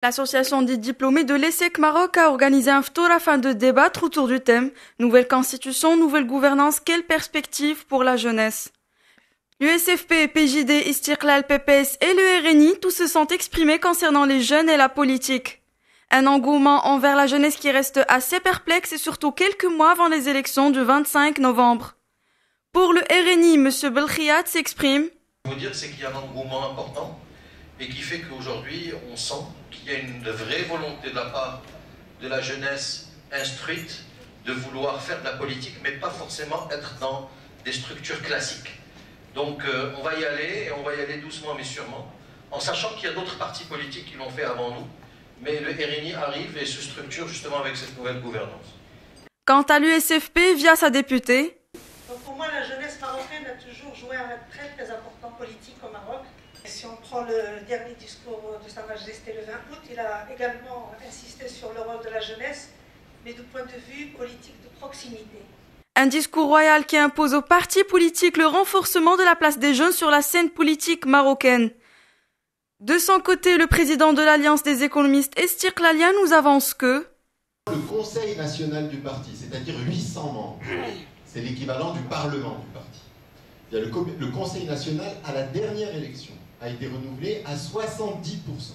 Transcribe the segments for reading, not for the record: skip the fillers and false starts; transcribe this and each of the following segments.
L'association des diplômés de l'ESSEC Maroc a organisé un ftour afin de débattre autour du thème « Nouvelle constitution, nouvelle gouvernance, quelle perspective pour la jeunesse ?» L'USFP, PJD, Istiqlal, PPS et le RNI, tous se sont exprimés concernant les jeunes et la politique. Un engouement envers la jeunesse qui reste assez perplexe et surtout quelques mois avant les élections du 25 novembre. Pour le RNI, M. Belkhiat s'exprime. Ce qu'il faut dire, c'est qu'il y a un engouement important et qui fait qu'aujourd'hui, on sent qu'il y a une vraie volonté de la part de la jeunesse instruite de vouloir faire de la politique, mais pas forcément être dans des structures classiques. Donc on va y aller, et on va y aller doucement mais sûrement, en sachant qu'il y a d'autres partis politiques qui l'ont fait avant nous, mais le RNI arrive et se structure justement avec cette nouvelle gouvernance. Quant à l'USFP, via sa députée, donc pour moi, la jeunesse marocaine a toujours joué un rôle très très important politique au Maroc. Et si on prend le dernier discours de Sa Majesté le 20 août, il a également insisté sur le rôle de la jeunesse, mais du point de vue politique de proximité. Un discours royal qui impose aux partis politiques le renforcement de la place des jeunes sur la scène politique marocaine. De son côté, le président de l'Alliance des économistes Istiqlaliens nous avance que le Conseil national du parti, c'est-à-dire 800 membres, c'est l'équivalent du Parlement du parti. Le Conseil national, à la dernière élection, a été renouvelé à 70%.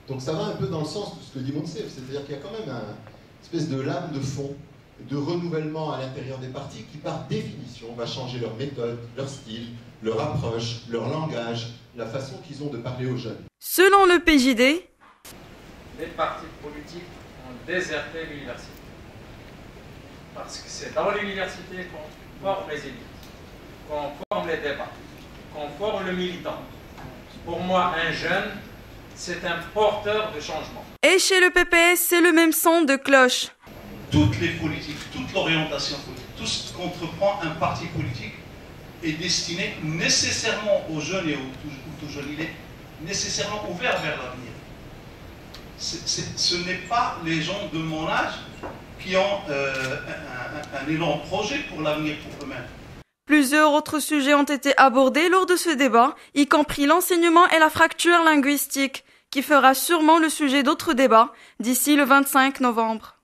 Donc ça va un peu dans le sens de ce que dit Monsef, c'est-à-dire qu'il y a quand même une espèce de lame de fond, de renouvellement à l'intérieur des partis qui, par définition, va changer leur méthode, leur style, leur approche, leur langage, la façon qu'ils ont de parler aux jeunes. Selon le PJD, les partis politiques ont déserté l'université. Parce que c'est dans l'université qu'on forme les élites, qu'on forme les débats, qu'on forme le militant. Pour moi, un jeune, c'est un porteur de changement. Et chez le PPS, c'est le même son de cloche. Toutes les politiques, toute l'orientation politique, tout ce qu'entreprend un parti politique est destiné nécessairement aux jeunes et aux tout jeunes. Il est nécessairement ouvert vers l'avenir. Ce n'est pas les gens de mon âge qui ont un élan projet pour l'avenir pour eux-mêmes. Plusieurs autres sujets ont été abordés lors de ce débat, y compris l'enseignement et la fracture linguistique, qui fera sûrement le sujet d'autres débats d'ici le 25 novembre.